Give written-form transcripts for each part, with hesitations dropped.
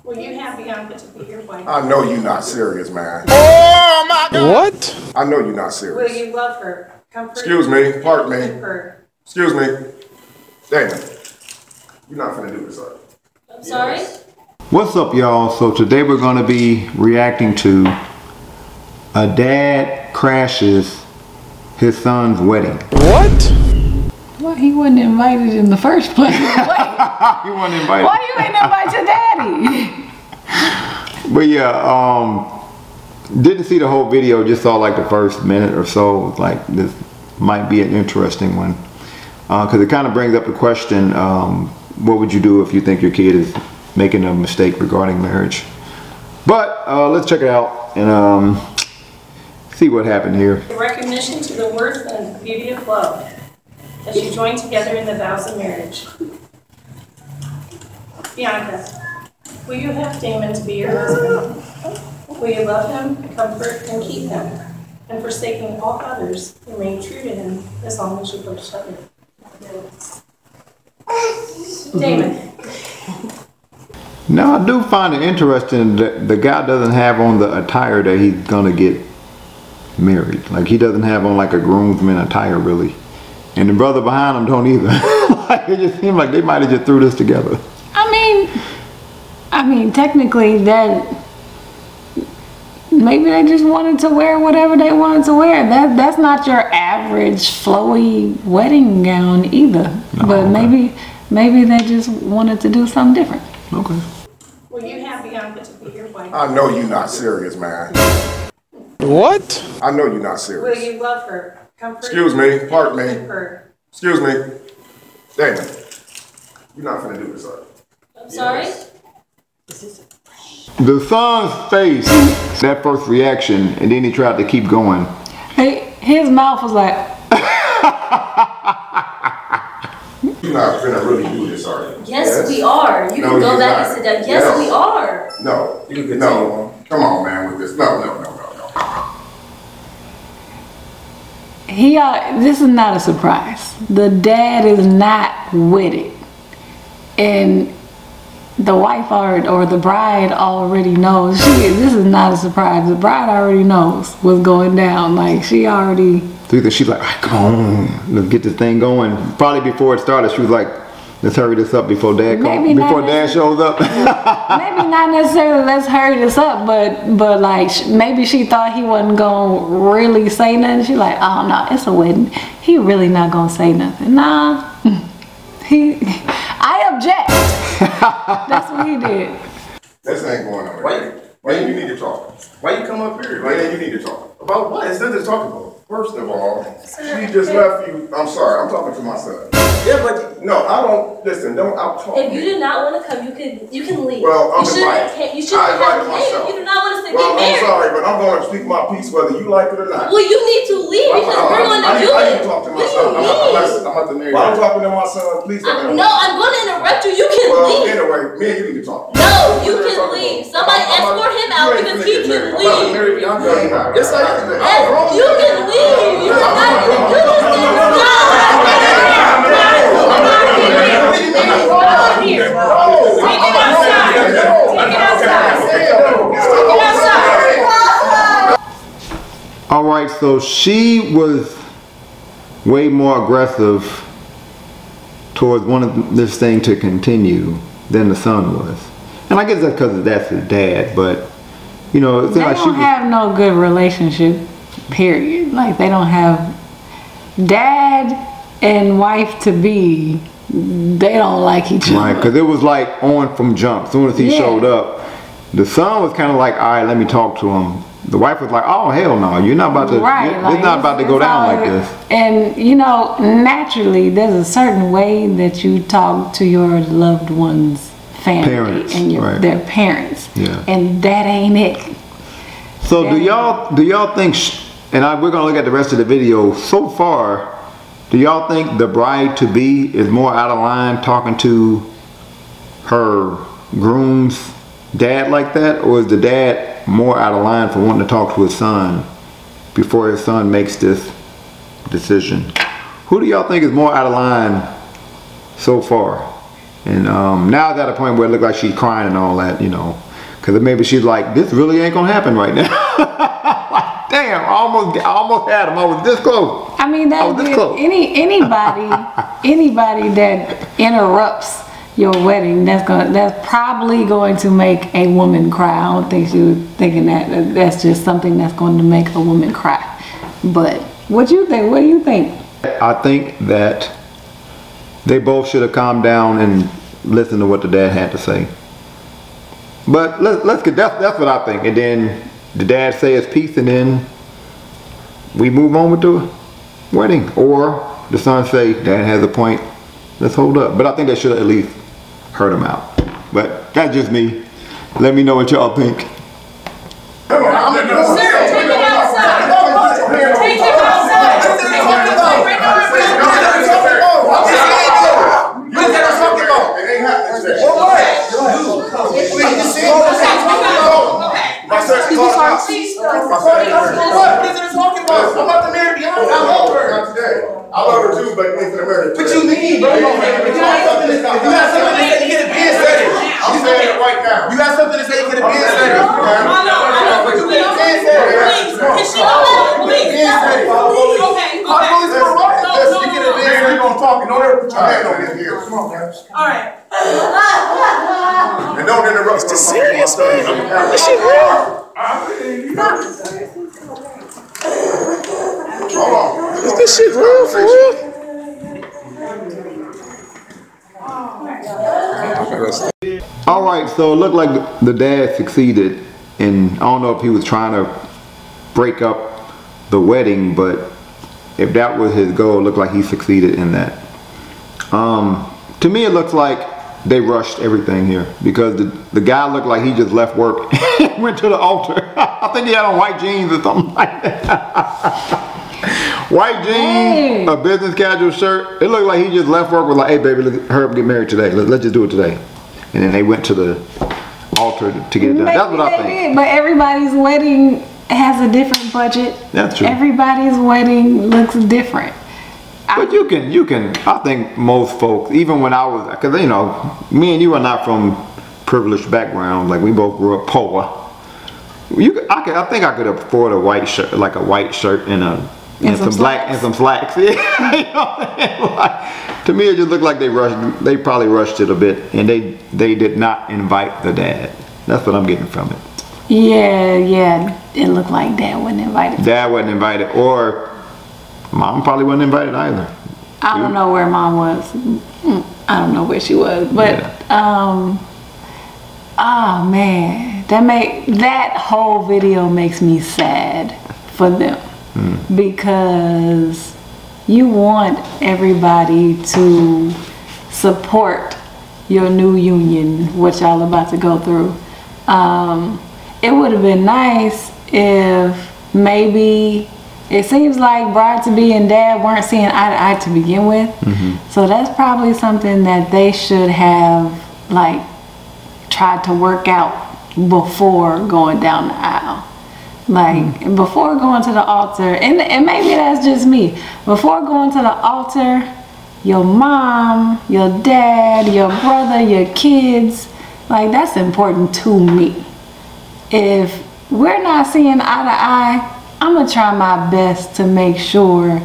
Will you have Bianca to be your wife? I know you're not serious, man. Oh my God! What? I know you're not serious. Will you love her? Comfort Excuse me, pardon me. her. Excuse me. Damon, you're not gonna do this, are you? I'm sorry? What's up, y'all? So today we're going to be reacting to a dad crashes his son's wedding. What? Well, he wasn't invited in the first place. He wasn't invited. Why you ain't invite your daddy? But yeah, didn't see the whole video, just saw like the first minute or so. Like, this might be an interesting one. Because it kind of brings up the question, what would you do if you think your kid is making a mistake regarding marriage? But let's check it out and see what happened here. Recognition to the worth and beauty of love as you join together in the vows of marriage. Bianca, will you have Damon to be your husband? Will you love him, comfort, and keep him, and forsaking all others, remain true to him as long as you love each other? Damon. Now, I do find it interesting that the guy doesn't have on the attire that he's gonna get married. Like, he doesn't have on like a groomsman attire, really. And the brother behind him don't either. Like, it just seemed like they might have just threw this together. I mean, technically that maybe they just wanted to wear whatever they wanted to wear. That's not your average flowy wedding gown either. No, but okay. maybe they just wanted to do something different. Okay. Will you have Bianca to be your wife? I know you're not serious, man. What? I know you're not Will serious. you love her, comfort, Excuse me, pardon me. keep her? Excuse me. Damon, you're not gonna do this, are you? I'm sorry? The son's face, that first reaction, and then he tried to keep going. His mouth was like, You're not gonna really do this, are you? Yes, we are. You No, can go you're back not. and sit down. Yes, we are. No, no. Come on, man, with this. No. this is not a surprise. The dad is not with it. And the wife or the bride already knows. This is not a surprise. The bride already knows what's going down. Like, she already. So she's like, all right, come on, let's get this thing going. Probably before it started, she was like, let's hurry this up before dad shows up. Maybe not necessarily let's hurry this up, but like maybe she thought he wasn't gonna really say nothing. She's like, oh no, it's a wedding. He really not gonna say nothing. Nah, I object. That's what he did. This ain't going on. Why you need to talk? Why you come up here? Why you need to talk? About what? It's nothing to talk about. First of all, she just left you. I'm sorry, I'm talking to my son. Yeah, but no, I don't listen. I'll talk. If you do not want to come, you can leave. Well, I'm invited. You shouldn't have came. You do not want us to get married. I'm sorry, but I'm going to speak my piece whether you like it or not. Well, you need to leave because we're going to do I it. need to talk to my son. I'm about to marry. I'm talking to my son. Please don't. No, I'm going to interrupt you. You can leave. Anyway, me and you need to talk. No, you can leave. Somebody escort him out because he can leave. Yes, I am. You can leave. You are not going to do this. All right, so she was way more aggressive towards wanting this thing to continue than the son was. And I guess that's because that's his dad, but you know, it They like don't have no good relationship, period. Like, they don't have dad and wife to be. They don't like each other. Right, because it was like on from jump. As soon as he showed up, the son was kind of like, all right, let me talk to him. The wife was like, oh, hell no, you're not about to, it's not about to go down like this. And, you know, naturally, there's a certain way that you talk to your loved one's family and their parents. Yeah. And that ain't it. So do y'all think, and we're going to look at the rest of the video, so far, do y'all think the bride-to-be is more out of line talking to her groom's dad like that? Or is the dad more out of line for wanting to talk to his son before his son makes this decision? Who do y'all think is more out of line so far? And now it's at a point where it looked like she's crying and all that, you know, because maybe she's like, this really ain't gonna happen right now. Like, damn, I almost had him. I was this close. I mean, anybody that interrupts your wedding, that's probably going to make a woman cry. I don't think she was thinking that that's just something that's going to make a woman cry. But what you think? What do you think? I think that they both should have calmed down and listened to what the dad had to say. But let's get that's what I think. And then the dad say his piece, and then we move on with the wedding. Or the son say, Dad has a point, let's hold up. But I think they should have at least heard him out. But that's just me. Let me know what y'all think. Come on, Sir, take him outside. Take him outside. I love her too, but you ain't finna marry her. What you mean, bro? You got something to say, you get a being said it. I'm saying it right now. You got something to say, you get a being said it. Please, can she go? Please. Okay. You get a being said it. You're gonna talk and don't ever put your hand on his ear. Come on, guys. All right. And don't interrupt. It's serious, man. This shit real. Hold on. Is this shit real for real? All right, so it looked like the dad succeeded, and I don't know if he was trying to break up the wedding, but if that was his goal, it looked like he succeeded in that. To me, it looks like they rushed everything here, because the guy looked like he just left work and went to the altar. I think he had on white jeans or something like that. White jeans, a business casual shirt. It looked like he just left work with like, hey baby, hurry up and get married today. Let's just do it today. And then they went to the altar to get it done. That's what I think. But everybody's wedding has a different budget. That's true. Everybody's wedding looks different. But you can, I think most folks, even when I was, because you know, me and you are not from privileged backgrounds, like we both grew up poor. I think I could afford a white shirt, like a white shirt and some black and some slacks. Yeah. You know, like, to me, it just looked like they probably rushed it a bit, and they did not invite the dad. That's what I'm getting from it. Yeah, it looked like dad wasn't invited. Dad wasn't invited, or mom probably wasn't invited either. I don't know where mom was. I don't know where she was, but yeah. Oh man, that whole video makes me sad for them, because you want everybody to support your new union, what y'all about to go through. It would have been nice if maybe, it seems like bride-to-be and dad weren't seeing eye to eye to begin with. So that's probably something that they should have like tried to work out before going down the aisle. Like before going to the altar, and maybe that's just me, before going to the altar, your mom, your dad, your brother, your kids, like that's important to me. If we're not seeing eye to eye, I'm gonna try my best to make sure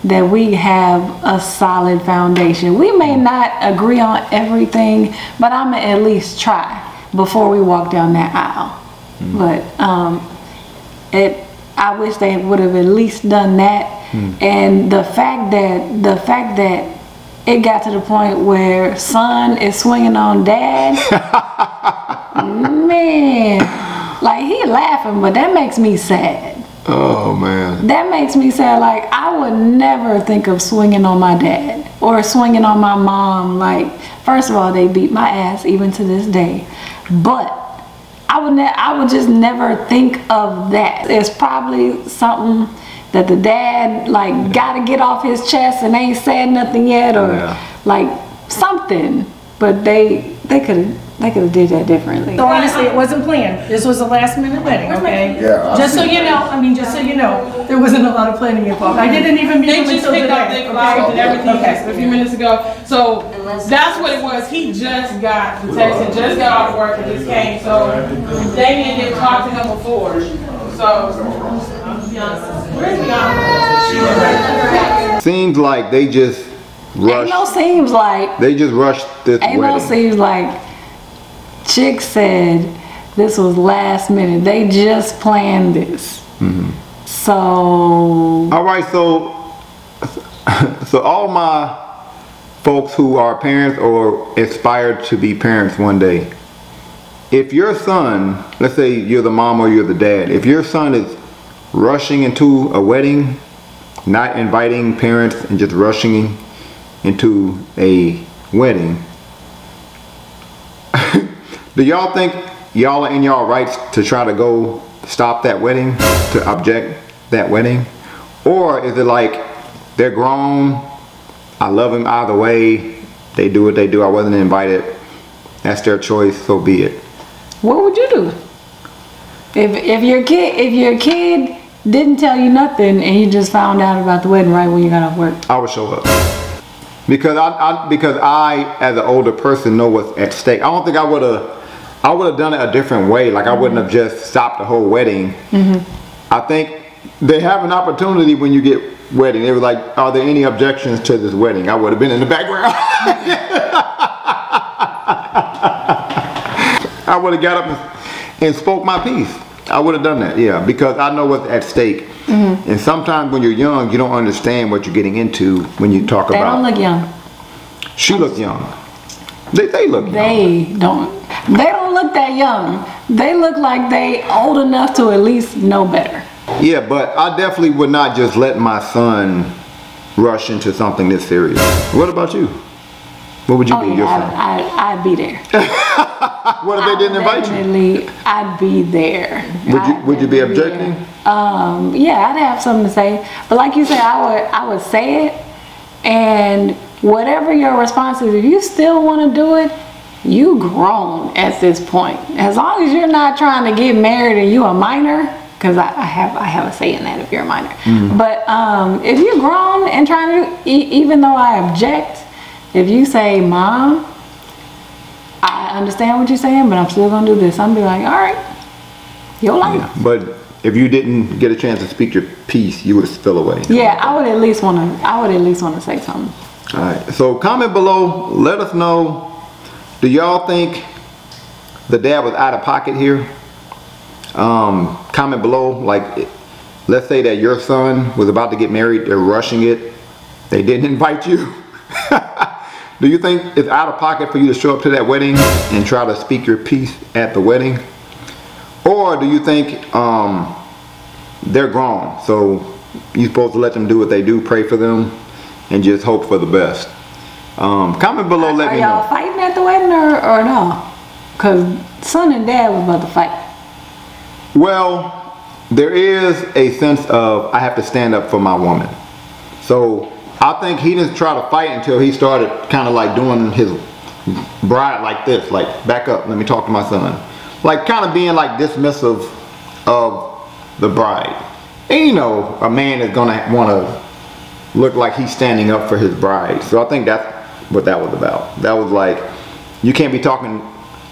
that we have a solid foundation. We may not agree on everything, but I'm gonna at least try before we walk down that aisle. But I wish they would have at least done that. And the fact that it got to the point where son is swinging on dad, man, like he laughing, but that makes me sad. Oh man. That makes me sad. Like I would never think of swinging on my dad or swinging on my mom. Like, first of all, they beat my ass even to this day. But I would just never think of that. It's probably something that the dad like gotta get off his chest and ain't said nothing yet, or like something. But they could have They could have did that differently. So honestly, it wasn't planned. This was a last minute wedding, okay? Yeah. Just so you know, just so you know, there wasn't a lot of planning involved. I didn't even meet They him just until picked up today. the flowers and everything Okay. a few minutes ago. So that's what it was. He just got the text and just got off work and just came. So Damien didn't talk to him before. So where's Bianca? Seems like they just rushed. Ain't no seems like. They just rushed this Ain't wedding. no seems like. Chick said this was last minute. They just planned this. So. All right, so all my folks who are parents or aspire to be parents one day, if your son, let's say you're the mom or you're the dad, if your son is rushing into a wedding, not inviting parents and just rushing into a wedding, do y'all think y'all are in y'all rights to try to go stop that wedding, to object that wedding? Or is it like, they're grown, I love him either way, they do what they do, I wasn't invited, that's their choice, so be it? What would you do? If your kid didn't tell you nothing and you just found out about the wedding right when you got off work? I would show up. Because I as an older person know what's at stake. I don't think I would have done it a different way. Like I wouldn't have just stopped the whole wedding. I think they have an opportunity when you get wedding. They were like, are there any objections to this wedding? I would have been in the background. I would have got up and spoke my piece. I would have done that, yeah, because I know what's at stake. And sometimes when you're young, you don't understand what you're getting into when you talk about. They don't look young. She looks young. They look young. They don't look that young. They look like they old enough to at least know better. Yeah, but I definitely would not just let my son rush into something this serious. What about you? What would you be? Your son? I'd be there. What if they didn't invite you? Definitely, I'd be there. Would you be objecting? Yeah, I'd have something to say. But like you said, I would say it, and whatever your response is, if you still want to do it, you grown at this point. As long as you're not trying to get married and you a minor, because I have a say in that if you're a minor. But if you're grown and trying to, even though I object, if you say, Mom, I understand what you're saying, but I'm still gonna do this, I'm be like, all right, your life. Yeah, but if you didn't get a chance to speak your piece, you would spill away. Yeah, I would at least want to say something. All right, so comment below, let us know, do y'all think the dad was out of pocket here? Comment below, like, let's say that your son was about to get married, they're rushing it, they didn't invite you. Do you think it's out of pocket for you to show up to that wedding and try to speak your piece at the wedding? Or do you think they're grown, so you're supposed to let them do what they do, pray for them, and just hope for the best? Comment below, let me know. Are y'all fighting at the wedding or no? Because son and dad was about to fight. Well, there is a sense of I have to stand up for my woman. So I think he didn't try to fight until he started kind of like doing his bride like this, like back up, let me talk to my son. Like kind of being like dismissive of the bride. And you know, a man is gonna want to look like he's standing up for his bride. So I think that's what that was about. That was like, you can't be talking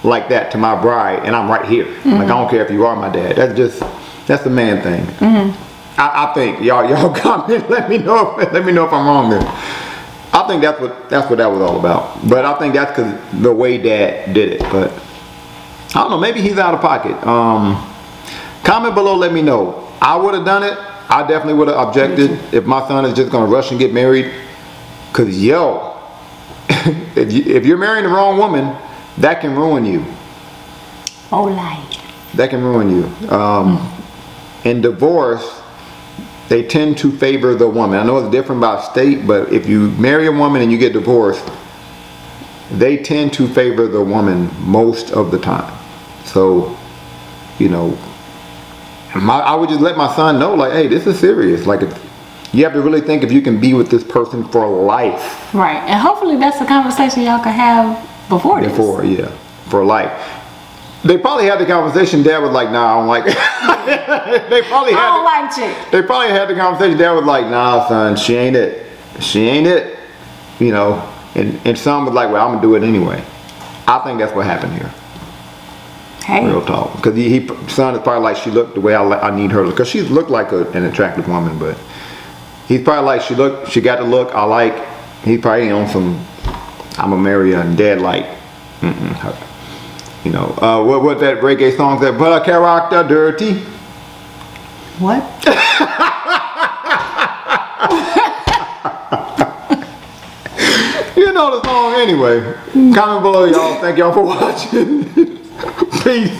like that to my bride and I'm right here. Like I don't care if you are my dad. That's the man thing. I think y'all comment. Let me know if I'm wrong there. I think that's what that was all about. But I think that's because the way Dad did it. But I don't know. Maybe he's out of pocket. Comment below. Let me know. I would have done it. I definitely would have objected if my son is just gonna rush and get married. Cause yo, if you're marrying the wrong woman, that can ruin you. Oh, like. That can ruin you. In divorce, they tend to favor the woman. I know it's different by state, but if you marry a woman and you get divorced, they tend to favor the woman most of the time. So, you know, I would just let my son know, like, hey, this is serious. Like, you have to really think if you can be with this person for life. Right, and hopefully that's the conversation y'all can have before this. Before, yeah. for life. They probably had the conversation. Dad was like, "Nah, I don't like it." They probably had. I don't like chick. They probably had the conversation. Dad was like, "Nah, son, she ain't it. She ain't it." You know, and son was like, "Well, I'm gonna do it anyway." I think that's what happened here. Hey. Real talk, because son is probably like, she looked the way I need her, because she looked like an attractive woman, but he's probably like, she got the look I like. He probably on some, I'm gonna marry her, and Dad like, you know, what that reggae song that, but a character dirty. What? You know the song anyway. Comment below, y'all. Thank y'all for watching. Peace.